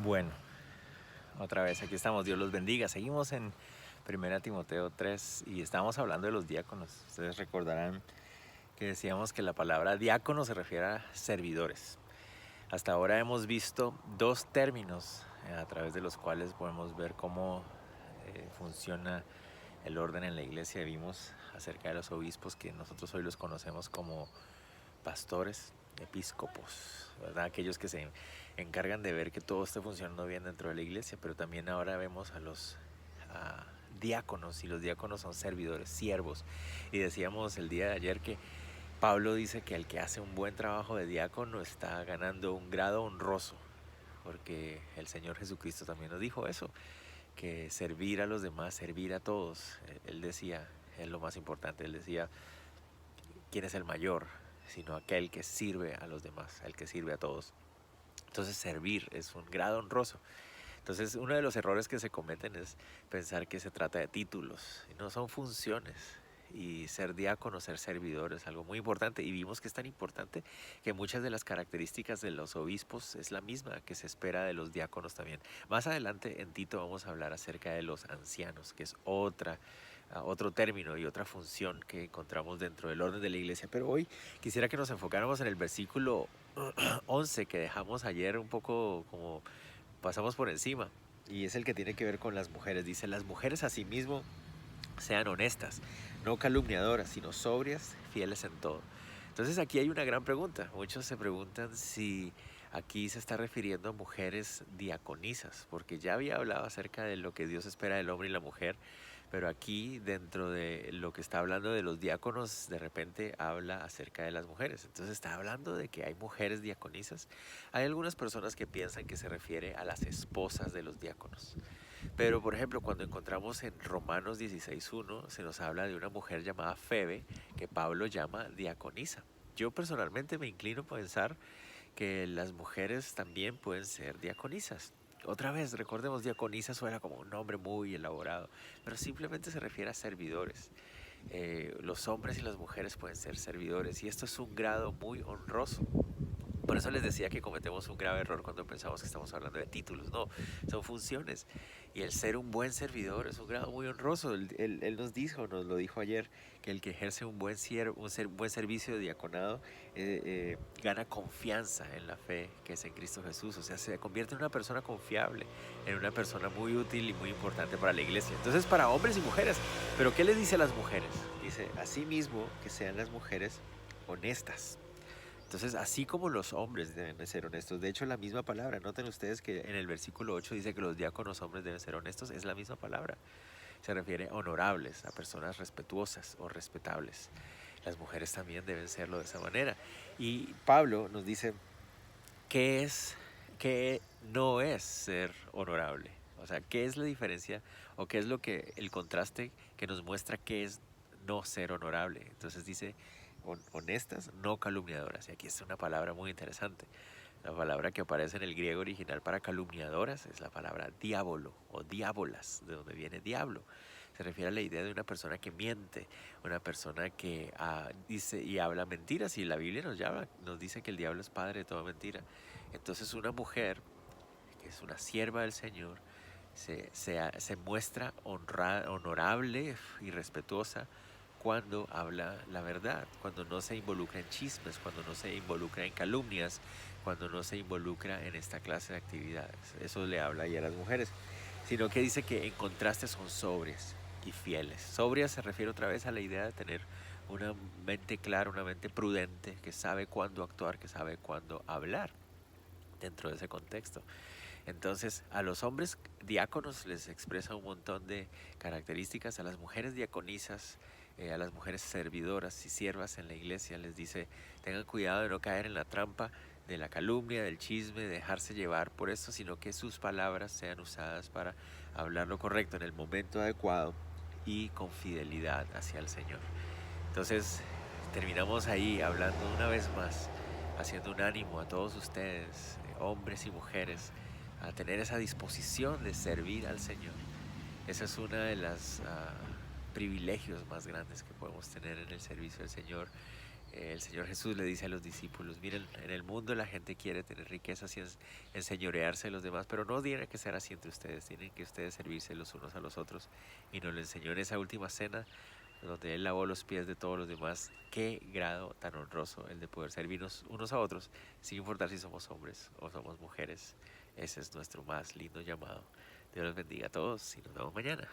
Bueno, otra vez aquí estamos, Dios los bendiga. Seguimos en 1 Timoteo 3 y estamos hablando de los diáconos. Ustedes recordarán que decíamos que la palabra diácono se refiere a servidores. Hasta ahora hemos visto dos términos a través de los cuales podemos ver cómo funciona el orden en la iglesia. Vimos acerca de los obispos, que nosotros hoy los conocemos como pastores, episcopos, ¿verdad? Aquellos que se encargan de ver que todo esté funcionando bien dentro de la iglesia, pero también ahora vemos a los diáconos, y los diáconos son servidores, siervos. Y decíamos el día de ayer que Pablo dice que el que hace un buen trabajo de diácono está ganando un grado honroso, porque el Señor Jesucristo también nos dijo eso, que servir a los demás, servir a todos. Él decía, es lo más importante, él decía, ¿quién es el mayor? Sino aquel que sirve a los demás, el que sirve a todos. Entonces servir es un grado honroso. Entonces uno de los errores que se cometen es pensar que se trata de títulos, y no, son funciones. Y ser diácono, ser servidor es algo muy importante, y vimos que es tan importante que muchas de las características de los obispos es la misma que se espera de los diáconos también. Más adelante en Tito vamos a hablar acerca de los ancianos, que es otro término y otra función que encontramos dentro del orden de la iglesia. Pero hoy quisiera que nos enfocáramos en el versículo 11 que dejamos ayer un poco como pasamos por encima, y es el que tiene que ver con las mujeres. Dice: las mujeres asimismo sean honestas, no calumniadoras, sino sobrias, fieles en todo. Entonces aquí hay una gran pregunta. Muchos se preguntan si aquí se está refiriendo a mujeres diaconisas, porque ya había hablado acerca de lo que Dios espera del hombre y la mujer, pero aquí dentro de lo que está hablando de los diáconos, de repente habla acerca de las mujeres. Entonces está hablando de que hay mujeres diaconisas. Hay algunas personas que piensan que se refiere a las esposas de los diáconos. Pero, por ejemplo, cuando encontramos en Romanos 16:1, se nos habla de una mujer llamada Febe, que Pablo llama diaconisa. Yo personalmente me inclino a pensar que las mujeres también pueden ser diaconisas. Otra vez, recordemos, diaconisa suena como un nombre muy elaborado, pero simplemente se refiere a servidores. Los hombres y las mujeres pueden ser servidores, y esto es un grado muy honroso. Por eso les decía que cometemos un grave error cuando pensamos que estamos hablando de títulos. No, son funciones. Y el ser un buen servidor es un grado muy honroso. Él nos lo dijo ayer, que el que ejerce un buen servicio de diaconado gana confianza en la fe que es en Cristo Jesús. O sea, se convierte en una persona confiable, en una persona muy útil y muy importante para la iglesia. Entonces, para hombres y mujeres. Pero ¿qué les dice a las mujeres? Dice: asimismo, que sean las mujeres honestas. Entonces, así como los hombres deben de ser honestos, de hecho la misma palabra, noten ustedes que en el versículo 8 dice que los diáconos hombres deben ser honestos, es la misma palabra. Se refiere a honorables, a personas respetuosas o respetables. Las mujeres también deben serlo de esa manera. Y Pablo nos dice qué es, qué no es ser honorable. O sea, qué es la diferencia, o qué es el contraste que nos muestra qué es no ser honorable. Entonces dice: honestas, no calumniadoras. Y aquí está una palabra muy interesante. La palabra que aparece en el griego original para calumniadoras es la palabra diabolo o diabolas, de donde viene diablo. Se refiere a la idea de una persona que miente, una persona que dice y habla mentiras, y la Biblia nos dice que el diablo es padre de toda mentira. Entonces una mujer que es una sierva del Señor se muestra honorable y respetuosa cuando habla la verdad, cuando no se involucra en chismes, cuando no se involucra en calumnias, cuando no se involucra en esta clase de actividades. Eso le habla ahí a las mujeres, sino que dice que en contraste son sobrias y fieles. Sobrias se refiere otra vez a la idea de tener una mente clara, una mente prudente, que sabe cuándo actuar, que sabe cuándo hablar dentro de ese contexto. Entonces, a los hombres diáconos les expresa un montón de características. A las mujeres diaconisas, a las mujeres servidoras y siervas en la iglesia, les dice: tengan cuidado de no caer en la trampa de la calumnia, del chisme, de dejarse llevar por esto, sino que sus palabras sean usadas para hablar lo correcto en el momento adecuado y con fidelidad hacia el Señor. Entonces, terminamos ahí hablando una vez más, haciendo un ánimo a todos ustedes, hombres y mujeres, a tener esa disposición de servir al Señor. Esa es una de las privilegios más grandes que podemos tener en el servicio del Señor. El Señor Jesús le dice a los discípulos, miren, en el mundo la gente quiere tener riquezas y enseñorearse de los demás, pero no tiene que ser así entre ustedes, tienen que ustedes servirse los unos a los otros. Y nos lo enseñó en esa última cena, donde Él lavó los pies de todos los demás. Qué grado tan honroso el de poder servirnos unos a otros, sin importar si somos hombres o somos mujeres. Ese es nuestro más lindo llamado. Dios los bendiga a todos y nos vemos mañana.